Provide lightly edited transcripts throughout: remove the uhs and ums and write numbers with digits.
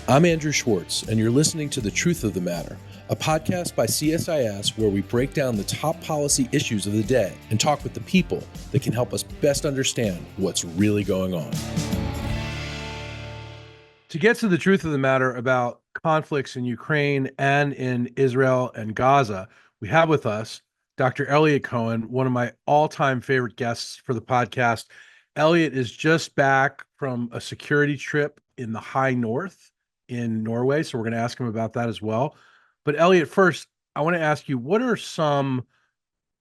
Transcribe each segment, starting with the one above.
I'm Andrew Schwartz, and you're listening to The Truth of the Matter, a podcast by CSIS where we break down the top policy issues of the day and talk with the people that can help us best understand what's really going on. To get to the truth of the matter about conflicts in Ukraine and in Israel and Gaza, we have with us Dr. Eliot Cohen, one of my all-time favorite guests for the podcast. Eliot is just back from a security trip in the high north in Norway, so we're going to ask him about that as well. But Eliot, first, I want to ask you, what are some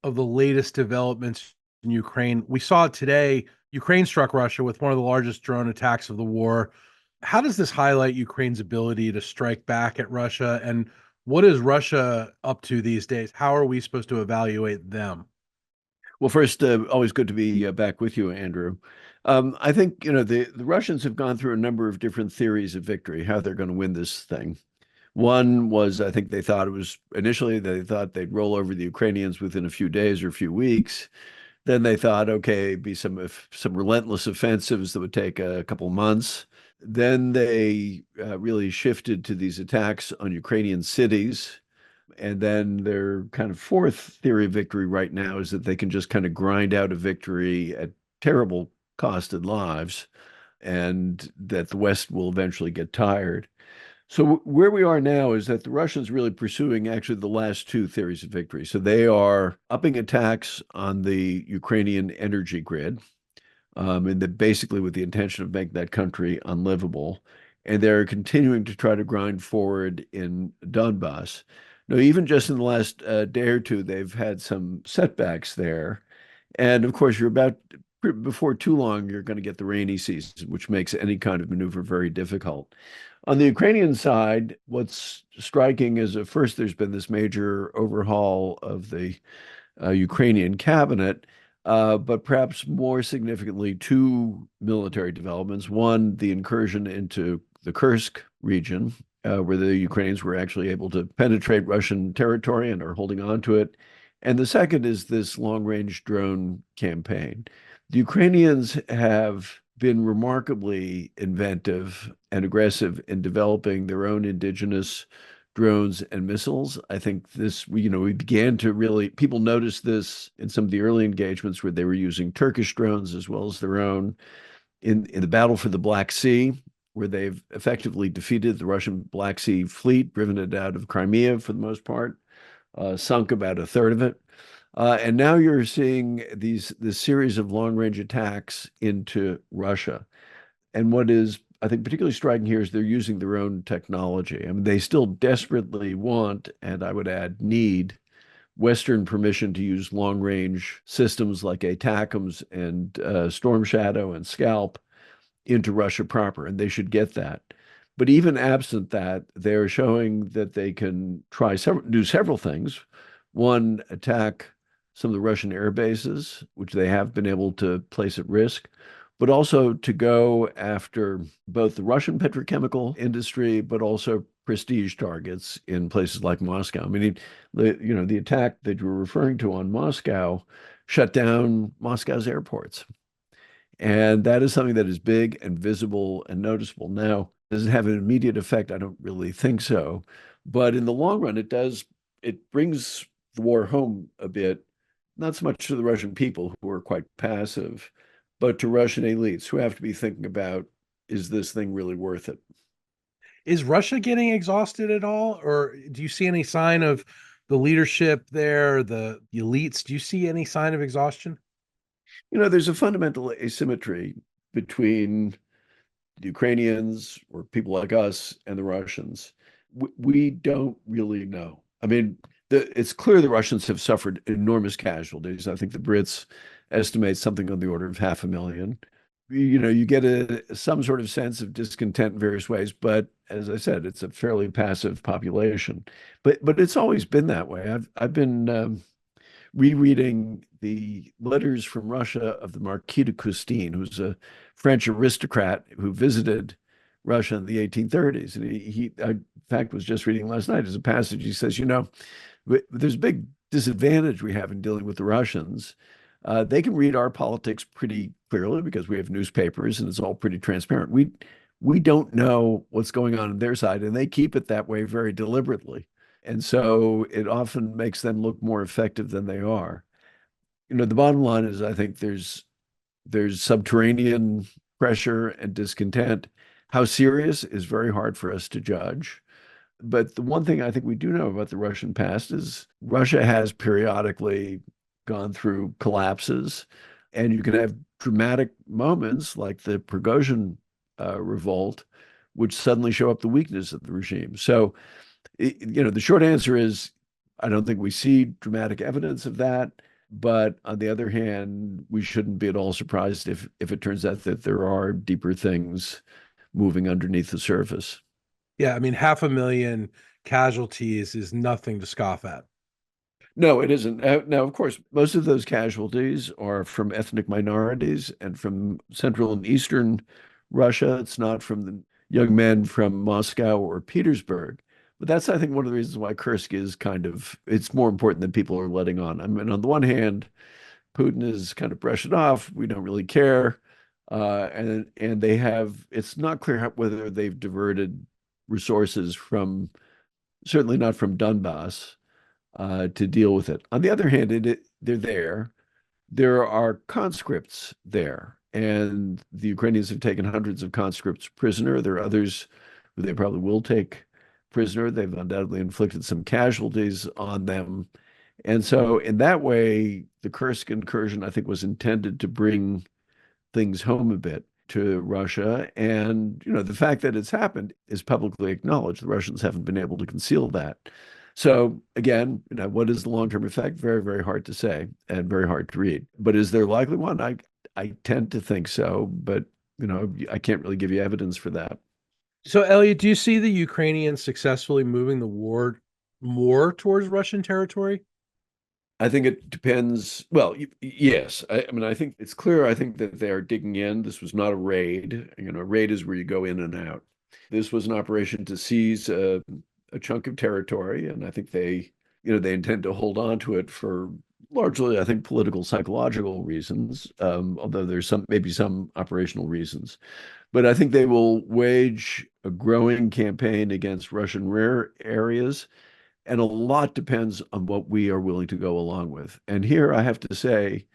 of the latest developments in Ukraine? We saw today, Ukraine struck Russia with one of the largest drone attacks of the war. How does this highlight Ukraine's ability to strike back at Russia? And what is Russia up to these days? How are we supposed to evaluate them? Well, first, always good to be back with you, Andrew. I think, the Russians have gone through a number of different theories of victory, how they're going to win this thing. One was, I think they thought initially they thought they'd roll over the Ukrainians within a few days or a few weeks. Then they thought, okay, be some relentless offensives that would take a couple months. Then they really shifted to these attacks on Ukrainian cities. And then their kind of fourth theory of victory right now is that they can just kind of grind out a victory at terrible cost in lives, and that the West will eventually get tired. So where we are now is that the Russians really pursuing actually the last two theories of victory. So they are upping attacks on the Ukrainian energy grid, and basically with the intention of making that country unlivable. And they're continuing to try to grind forward in Donbass. Now, even just in the last day or two, they've had some setbacks there. And of course, before too long, you're going to get the rainy season, which makes any kind of maneuver very difficult. On the Ukrainian side, what's striking is at first there's been this major overhaul of the Ukrainian cabinet, but perhaps more significantly, two military developments. One, the incursion into the Kursk region, where the Ukrainians were actually able to penetrate Russian territory and are holding on to it. And the second is this long-range drone campaign. The Ukrainians have been remarkably inventive and aggressive in developing their own indigenous drones and missiles. I think we began to really, people noticed this in some of the early engagements where they were using Turkish drones as well as their own in the battle for the Black Sea, where they've effectively defeated the Russian Black Sea fleet, driven it out of Crimea for the most part, sunk about a third of it. And now you're seeing this series of long-range attacks into Russia. And what is, I think, particularly striking here is they're using their own technology. I mean, they still desperately want, and I would add need, Western permission to use long-range systems like ATACMS and Storm Shadow and Scalp into Russia proper, and they should get that. But even absent that, they're showing that they can do several things. One, attack some of the Russian air bases, which they have been able to place at risk, but also to go after both the Russian petrochemical industry, but also prestige targets in places like Moscow. I mean, the attack that you were referring to on Moscow shut down Moscow's airports. And that is something that is big and visible and noticeable. Now, does it have an immediate effect? I don't really think so. But in the long run, it brings the war home a bit, not so much to the Russian people who are quite passive, but to Russian elites who have to be thinking about, is this thing really worth it? Is Russia getting exhausted at all? Or do you see any sign of the leadership there, the elites? Do you see any sign of exhaustion? There's a fundamental asymmetry between the Ukrainians or people like us and the Russians. We don't really know. I mean, it's clear the Russians have suffered enormous casualties. I think the Brits estimate something on the order of 500,000. You get some sort of sense of discontent in various ways, but as I said, it's a fairly passive population. But it's always been that way. I've been rereading the letters from Russia of the Marquis de Custine, who's a French aristocrat who visited Russia in the 1830s. And he in fact, was just reading last night as a passage. He says, there's a big disadvantage we have in dealing with the Russians. They can read our politics pretty clearly because we have newspapers and it's all pretty transparent. we don't know what's going on their side, and they keep it that way very deliberately. And so it often makes them look more effective than they are. The bottom line is I think there's subterranean pressure and discontent. How serious is very hard for us to judge. But the one thing I think we do know about the Russian past is Russia has periodically gone through collapses, and you can have dramatic moments like the Prigozhin revolt, which suddenly show up the weakness of the regime. So, the short answer is I don't think we see dramatic evidence of that. But on the other hand, we shouldn't be at all surprised if it turns out that there are deeper things moving underneath the surface. Yeah, I mean, 500,000 casualties is nothing to scoff at. No, it isn't. Now, of course, most of those casualties are from ethnic minorities and from Central and Eastern Russia. It's not from the young men from Moscow or Petersburg. But that's, I think, one of the reasons why Kursk is it's more important than people are letting on. I mean, on the one hand, Putin is kind of brushed it off. We don't really care. And it's not clear whether they've diverted resources certainly not from Donbass, to deal with it. On the other hand, they're there. There are conscripts there, and the Ukrainians have taken hundreds of conscripts prisoner. There are others who they probably will take prisoner. They've undoubtedly inflicted some casualties on them. And so, in that way, the Kursk incursion, I think, was intended to bring things home a bit to Russia. And, the fact that it's happened is publicly acknowledged. The Russians haven't been able to conceal that. So again, what is the long-term effect? Very, very hard to say and very hard to read. But is there likely one? I tend to think so, but I can't really give you evidence for that. So, Elliot, do you see the Ukrainians successfully moving the war more towards Russian territory? I think it depends. Well, yes. I mean, I think it's clear. I think that they're digging in. This was not a raid. A raid is where you go in and out. This was an operation to seize a chunk of territory, and I think they intend to hold on to it for largely, I think, political, psychological reasons, although there's maybe some operational reasons. But I think they will wage a growing campaign against Russian rare areas, and a lot depends on what we are willing to go along with. And here I have to say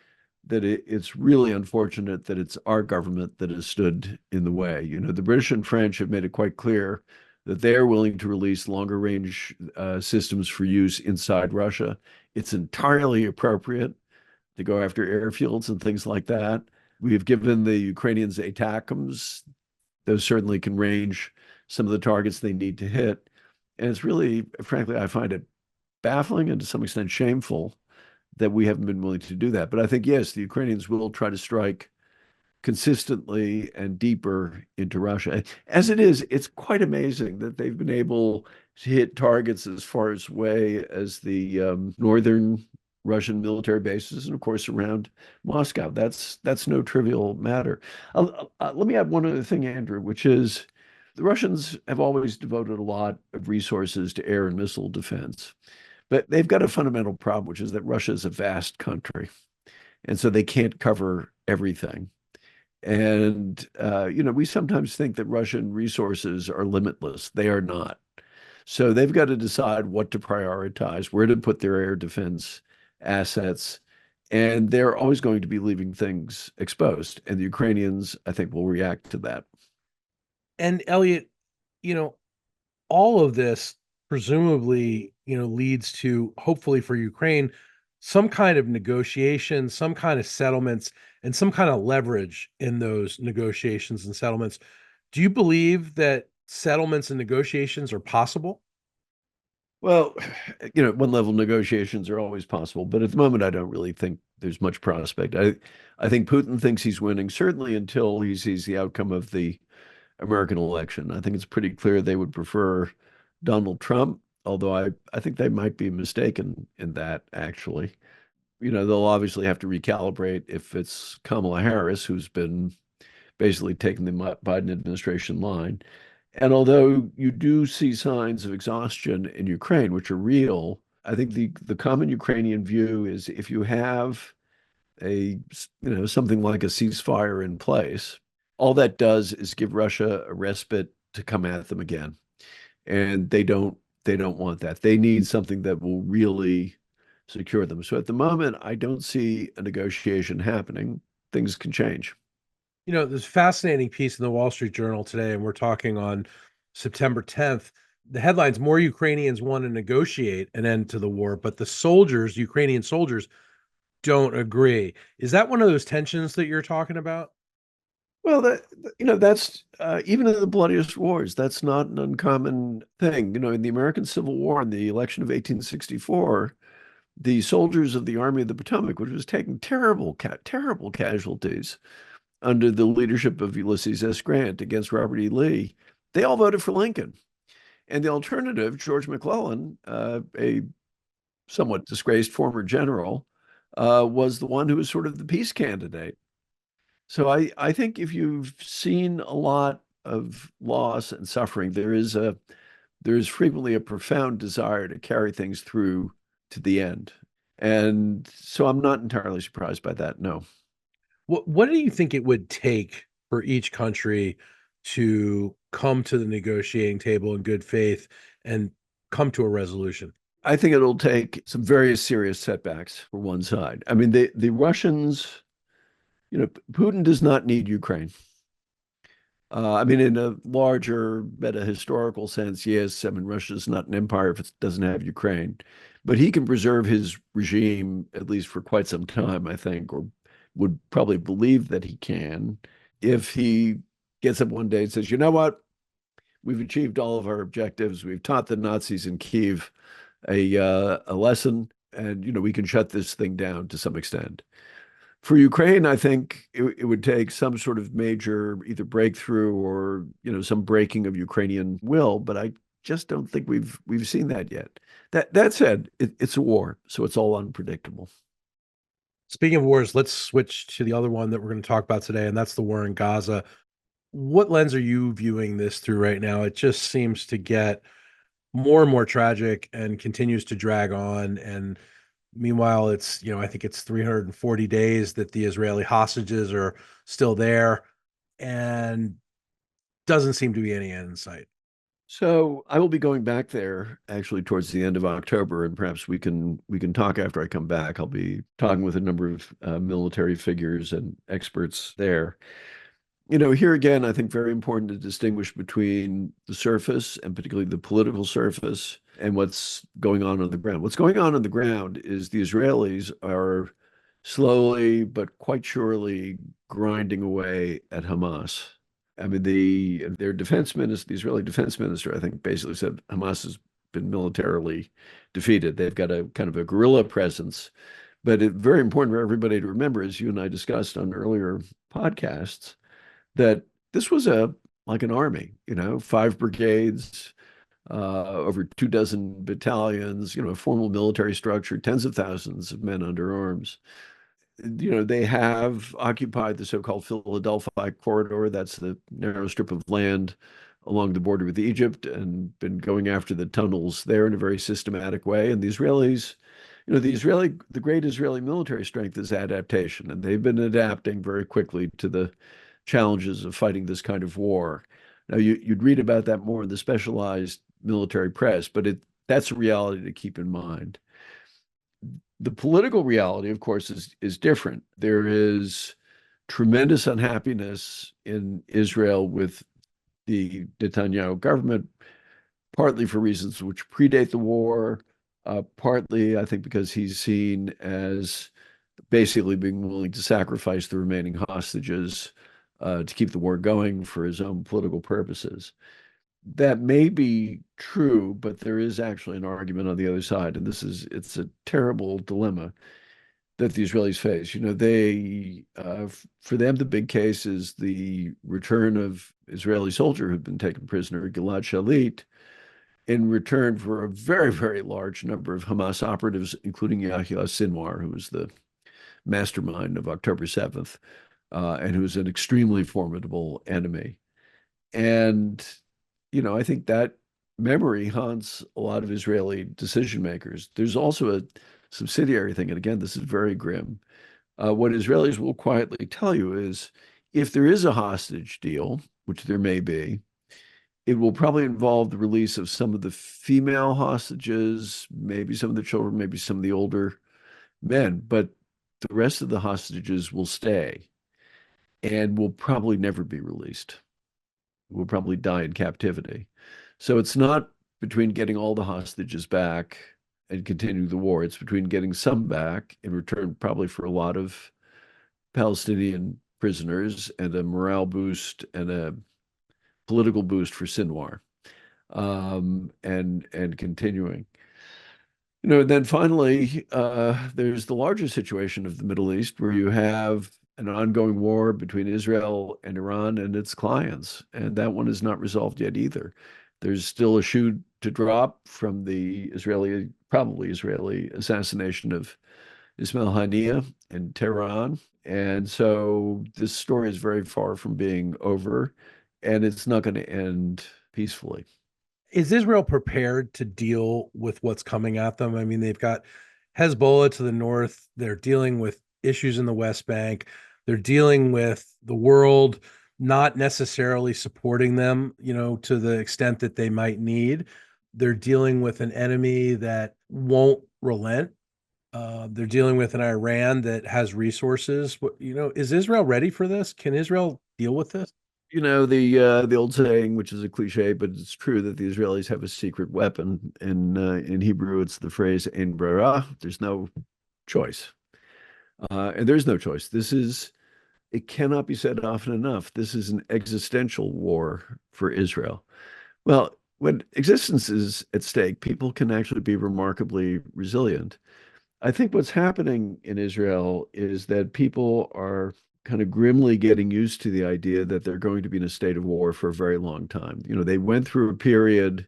that it's really unfortunate that it's our government that has stood in the way. The British and French have made it quite clear that they're willing to release longer range systems for use inside Russia. It's entirely appropriate to go after airfields and things like that. We have given the Ukrainians ATACMS. Those certainly can range some of the targets they need to hit. And it's really, frankly, I find it baffling and to some extent shameful that we haven't been willing to do that. But I think, yes, the Ukrainians will try to strike consistently and deeper into Russia. As it is, it's quite amazing that they've been able to hit targets as far away as the northern Russian military bases and, of course, around Moscow. That's no trivial matter. Let me add one other thing, Andrew, which is the Russians have always devoted a lot of resources to air and missile defense. But they've got a fundamental problem, which is that Russia is a vast country. And so they can't cover everything. And, we sometimes think that Russian resources are limitless. They are not. So they've got to decide what to prioritize, where to put their air defense assets. And they're always going to be leaving things exposed. And the Ukrainians, I think, will react to that. And Elliot, you know, all of this presumably, leads to hopefully for Ukraine some kind of negotiation, some kind of settlements, and some kind of leverage in those negotiations and settlements. Do you believe that settlements and negotiations are possible? Well, one level negotiations are always possible, but at the moment, I don't really think there's much prospect. I think Putin thinks he's winning, certainly until he sees the outcome of the American election. I think it's pretty clear they would prefer Donald Trump, although I think they might be mistaken in that, actually. They'll obviously have to recalibrate if it's Kamala Harris, who's been basically taking the Biden administration line. And although you do see signs of exhaustion in Ukraine, which are real, I think the common Ukrainian view is if you have something like a ceasefire in place, all that does is give Russia a respite to come at them again. And they don't want that. They need something that will really secure them. So at the moment, I don't see a negotiation happening. Things can change. There's a fascinating piece in the Wall Street Journal today, and we're talking on September 10th. The headline's More Ukrainians want to negotiate an end to the war, but the soldiers, Ukrainian soldiers, don't agree. Is that one of those tensions that you're talking about? Well, that's even in the bloodiest wars, that's not an uncommon thing. In the American Civil War, in the election of 1864, the soldiers of the Army of the Potomac, which was taking terrible casualties under the leadership of Ulysses S. Grant against Robert E. Lee, they all voted for Lincoln. And the alternative, George McClellan, a somewhat disgraced former general, was the one who was sort of the peace candidate. So I think if you've seen a lot of loss and suffering, there is frequently a profound desire to carry things through to the end. And so I'm not entirely surprised by that. No. What do you think it would take for each country to come to the negotiating table in good faith and come to a resolution? I think it'll take some very serious setbacks for one side. I mean, the Russians, Putin does not need Ukraine. I mean, in a larger meta-historical sense, yes, I mean, Russia's not an empire if it doesn't have Ukraine, but he can preserve his regime at least for quite some time, I think, or would probably believe that he can if he gets up one day and says, you know what, we've achieved all of our objectives. We've taught the Nazis in Kiev a lesson, and we can shut this thing down to some extent. For Ukraine, I think it would take some sort of major either breakthrough or some breaking of Ukrainian will, but I just don't think we've seen that yet. That said, it's a war, so it's all unpredictable. Speaking of wars, let's switch to the other one that we're going to talk about today, and that's the war in Gaza. What lens are you viewing this through right now? It just seems to get more and more tragic and continues to drag on. And meanwhile, I think it's 340 days that the Israeli hostages are still there and doesn't seem to be any end in sight. So I will be going back there actually towards the end of October, and perhaps we can talk after I come back. I'll be talking with a number of military figures and experts there. Here again, I think very important to distinguish between the surface and particularly the political surface and what's going on the ground. What's going on the ground is the Israelis are slowly but quite surely grinding away at Hamas. I mean, their defense minister, the Israeli defense minister, I think basically said Hamas has been militarily defeated. They've got a kind of a guerrilla presence. But it's very important for everybody to remember, as you and I discussed on earlier podcasts, that this was like an army, 5 brigades, over 24 battalions, a formal military structure, tens of thousands of men under arms. They have occupied the so-called Philadelphia corridor. That's the narrow strip of land along the border with Egypt, and been going after the tunnels there in a very systematic way. And the Israelis, the great Israeli military strength is adaptation, and they've been adapting very quickly to the challenges of fighting this kind of war. Now, you'd read about that more in the specialized military press, but that's a reality to keep in mind. The political reality, of course, is different. There is tremendous unhappiness in Israel with the Netanyahu government, partly for reasons which predate the war, partly, I think, because he's seen as basically being willing to sacrifice the remaining hostages to keep the war going for his own political purposes. That may be true, but there is actually an argument on the other side, and it's a terrible dilemma that the Israelis face. For them, the big case is the return of Israeli soldier who'd been taken prisoner, Gilad Shalit, in return for a very, very large number of Hamas operatives, including Yahya Sinwar, who was the mastermind of October 7th, and who's an extremely formidable enemy. And I think that memory haunts a lot of Israeli decision makers. There's also a subsidiary thing, and again, this is very grim. What Israelis will quietly tell you is If there is a hostage deal, which there may be, it will probably involve the release of some of the female hostages, maybe some of the children, maybe some of the older men, but the rest of the hostages will stay and will probably never be released. Will probably die in captivity. So it's not between getting all the hostages back and continuing the war. It's between getting some back in return, probably for a lot of Palestinian prisoners and a morale boost and a political boost for Sinwar, and continuing. Then finally, there's the larger situation of the Middle East where you have an ongoing war between Israel and Iran and its clients, and that one is not resolved yet either. There's still a shoe to drop from the Israeli, probably Israeli assassination of Ismail Haniyeh in Tehran. And so this story is very far from being over, and it's not going to end peacefully. Is Israel prepared to deal with what's coming at them? I mean, they've got Hezbollah to the north. They're dealing with issues in the West Bank. They're dealing with the world not necessarily supporting them, to the extent that they might need. They're dealing with an enemy that won't relent. They're dealing with an Iran that has resources. Is Israel ready for this? Can Israel deal with this? The old saying, which is a cliche, but it's true, that the Israelis have a secret weapon. In Hebrew, it's the phrase "ein brera." There's no choice, and there's no choice. It cannot be said often enough. This is an existential war for Israel. Well, when existence is at stake, people can actually be remarkably resilient. I think what's happening in Israel is that people are kind of grimly getting used to the idea that they're going to be in a state of war for a very long time. They went through a period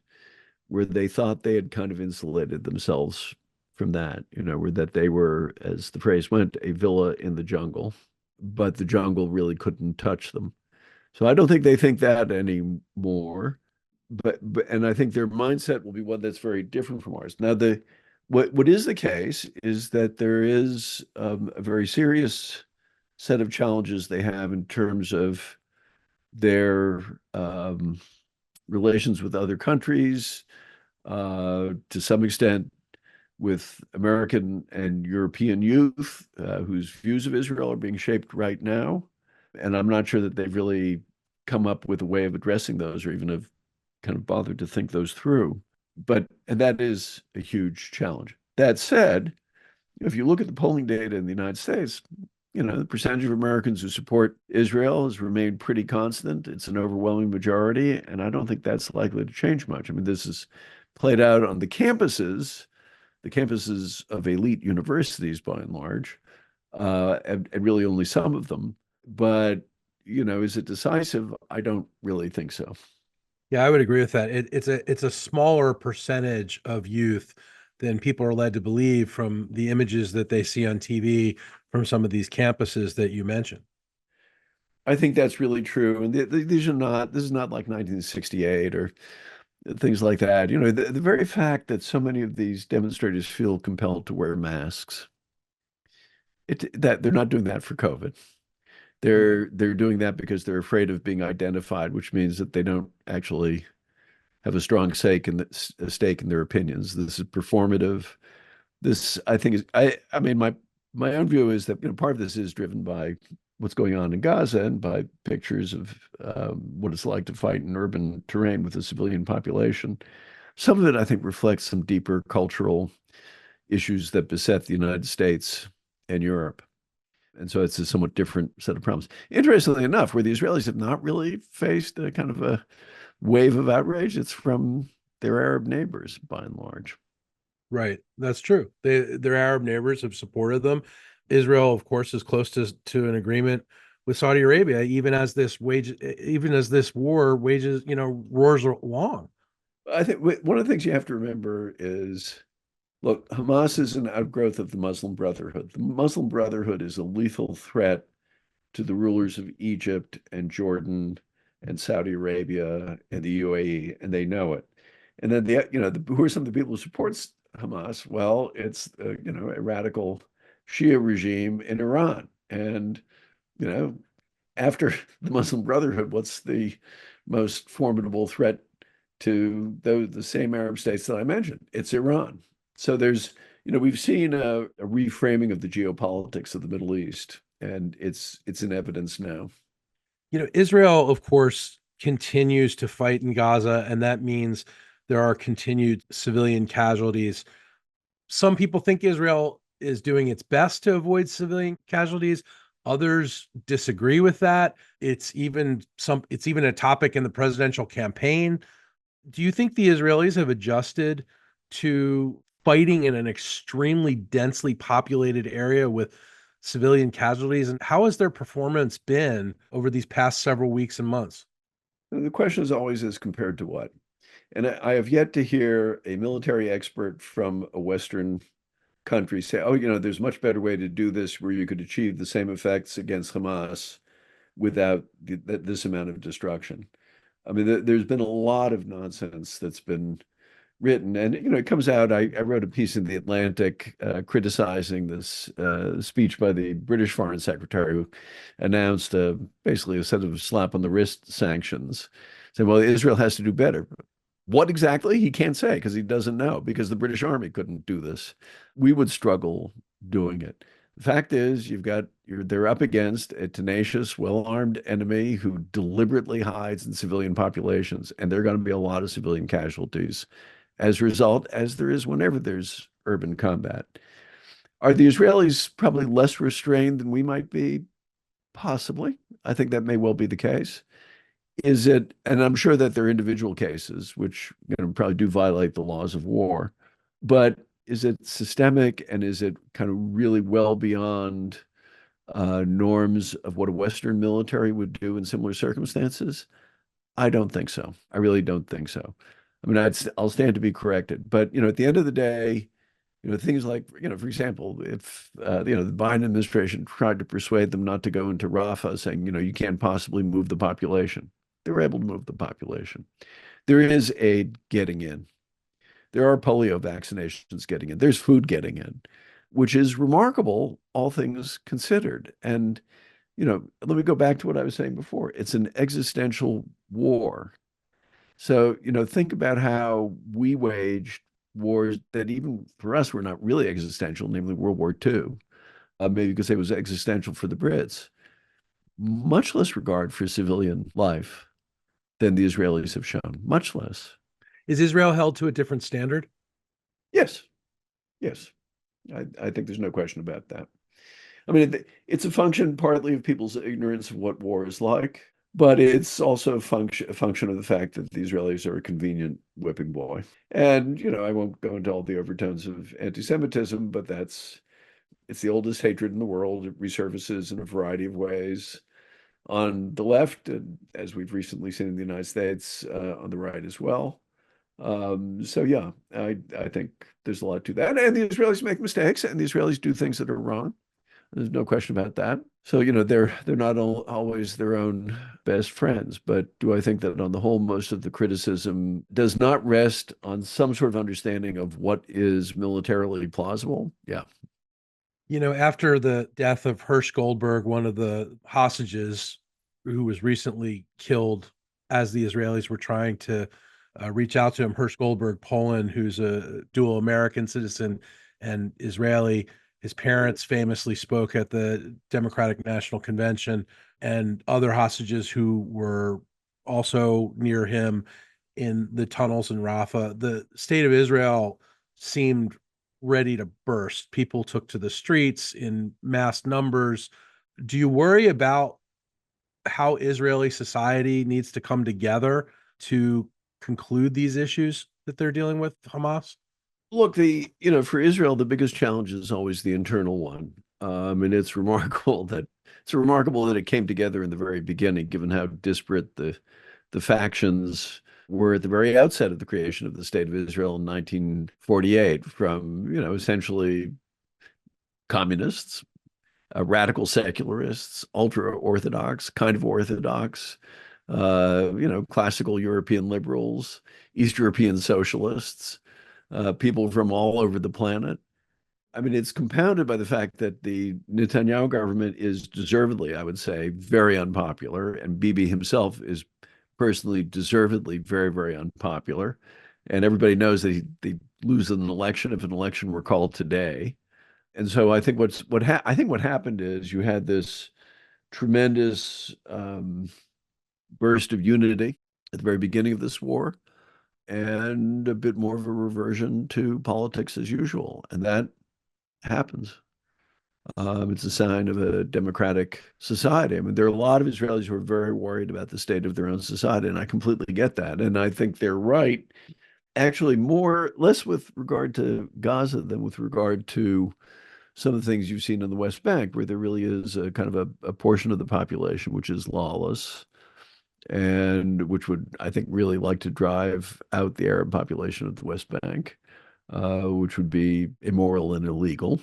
where they thought they had kind of insulated themselves from that, where that they were, as the phrase went, a villa in the jungle, but the jungle really couldn't touch them. So I don't think they think that anymore. And I think their mindset will be one that's very different from ours. Now, what is the case is that there is a very serious set of challenges they have in terms of their relations with other countries, to some extent with American and European youth, whose views of Israel are being shaped right now. And I'm not sure that they've really come up with a way of addressing those, or even have kind of bothered to think those through. And that is a huge challenge. That said, if you look at the polling data in the United States, the percentage of Americans who support Israel has remained pretty constant. It's an overwhelming majority, and I don't think that's likely to change much. I mean, this is played out on the campuses of elite universities by and large, and really only some of them. But, is it decisive? I don't really think so. Yeah, I would agree with that. It's a smaller percentage of youth than people are led to believe from the images that they see on TV from some of these campuses that you mentioned. I think that's really true. And this is not like 1968 or things like that. The very fact that so many of these demonstrators feel compelled to wear masks, that they're not doing that for COVID. They're doing that because they're afraid of being identified, which means that they don't actually have a strong stake in their opinions. This is performative. This, I think, I mean, my own view is that part of this is driven by what's going on in Gaza and by pictures of what it's like to fight in urban terrain with a civilian population. Some of it, I think, reflects some deeper cultural issues that beset the United States and Europe. And so it's a somewhat different set of problems. Interestingly enough, where the Israelis have not really faced a kind of a wave of outrage, it's from their Arab neighbors, by and large. Right. That's true. Their Arab neighbors have supported them. Israel, of course, is close to an agreement with Saudi Arabia, even as this war wages, roars along. I think one of the things you have to remember is, look, Hamas is an outgrowth of the Muslim Brotherhood. The Muslim Brotherhood is a lethal threat to the rulers of Egypt and Jordan and Saudi Arabia and the UAE, and they know it. And then who are some of the people who supports Hamas? Well, it's a radical Shia regime in Iran, and you know after the Muslim Brotherhood, what's the most formidable threat to the same Arab states that I mentioned? It's Iran. So we've seen a reframing of the geopolitics of the Middle East, and it's in evidence now. Israel, of course, continues to fight in Gaza, and that means there are continued civilian casualties. Some people think Israel is doing its best to avoid civilian casualties. Others disagree with that. It's even a topic in the presidential campaign. Do you think the Israelis have adjusted to fighting in an extremely densely populated area with civilian casualties? And how has their performance been over these past several weeks and months? And the question is always as compared to what? And I have yet to hear a military expert from a Western country say, oh, there's a much better way to do this where you could achieve the same effects against Hamas without this amount of destruction. I mean, there's been a lot of nonsense that's been written, and it comes out. I wrote a piece in the Atlantic criticizing this speech by the British Foreign Secretary, who announced basically a set of slap on the wrist sanctions, saying, "Well, Israel has to do better." What exactly? He can't say because he doesn't know, because the British Army couldn't do this. We would struggle doing it. The fact is, they're up against a tenacious, well-armed enemy who deliberately hides in civilian populations, and there are going to be a lot of civilian casualties as a result, as there is whenever there's urban combat. Are the Israelis probably less restrained than we might be? Possibly. I think that may well be the case. Is it, and I'm sure that there are individual cases which probably do violate the laws of war, but is it systemic, and is it kind of really well beyond norms of what a Western military would do in similar circumstances? I don't think so. I really don't think so. I mean, I'll stand to be corrected, but at the end of the day, things like, for example, if the Biden administration tried to persuade them not to go into Rafah, saying, you can't possibly move the population, they were able to move the population. There is aid getting in. There are polio vaccinations getting in. There's food getting in, which is remarkable, all things considered. And let me go back to what I was saying before. It's an existential war. So, think about how we waged wars that even for us were not really existential, namely World War II, maybe because it was existential for the Brits. Much less regard for civilian life than the Israelis have shown, much less. Is Israel held to a different standard? Yes, yes. I think there's no question about that. I mean, it's a function partly of people's ignorance of what war is like, but it's also a function of the fact that the Israelis are a convenient whipping boy. And, I won't go into all the overtones of anti-Semitism, but it's the oldest hatred in the world. It resurfaces in a variety of ways on the left, and as we've recently seen in the United States, on the right as well. So yeah, I think there's a lot to that. And the Israelis make mistakes, and the Israelis do things that are wrong. There's no question about that. So, they're not always their own best friends. But do I think that on the whole, most of the criticism does not rest on some sort of understanding of what is militarily plausible? Yeah. After the death of Hirsch Goldberg, one of the hostages who was recently killed as the Israelis were trying to reach out to him, Hirsch Goldberg, Poland, who's a dual American citizen and Israeli. His parents famously spoke at the Democratic National Convention, and other hostages who were also near him in the tunnels in Rafah. The state of Israel seemed ready to burst. People took to the streets in mass numbers. Do you worry about how Israeli society needs to come together to conclude these issues that they're dealing with Hamas? Look, for Israel, the biggest challenge is always the internal one. And it's remarkable that it came together in the very beginning, given how disparate the factions were at the very outset of the creation of the State of Israel in 1948, from essentially communists, radical secularists, ultra-Orthodox, kind of Orthodox, classical European liberals, East European socialists, people from all over the planet. I mean, it's compounded by the fact that the Netanyahu government is deservedly, I would say, very unpopular, and Bibi himself is personally deservedly very, very unpopular. And everybody knows that they lose an election if an election were called today. And so I think what happened is you had this tremendous burst of unity at the very beginning of this war, and a bit more of a reversion to politics as usual, and that happens. It's a sign of a democratic society. I mean, there are a lot of Israelis who are very worried about the state of their own society, and I completely get that. And I think they're right, actually, less with regard to Gaza than with regard to some of the things you've seen in the West Bank, where there really is a kind of a portion of the population which is lawless and which would, I think, really like to drive out the Arab population of the West Bank, which would be immoral and illegal.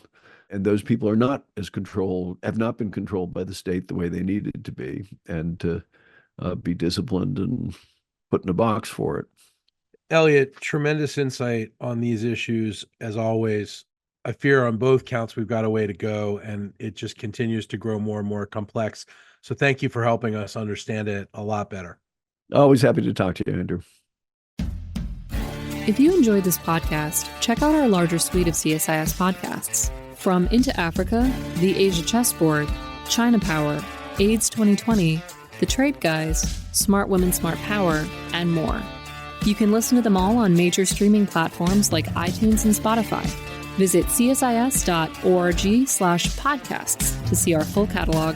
And those people have not been controlled by the state the way they needed to be, and to be disciplined and put in a box for it. Eliot, tremendous insight on these issues, as always. I fear on both counts we've got a way to go, and it just continues to grow more and more complex. So thank you for helping us understand it a lot better. Always happy to talk to you, Andrew. If you enjoyed this podcast, check out our larger suite of CSIS podcasts. From Into Africa, The Asia Chessboard, China Power, AIDS 2020, The Trade Guys, Smart Women, Smart Power, and more. You can listen to them all on major streaming platforms like iTunes and Spotify. Visit csis.org/podcasts to see our full catalog.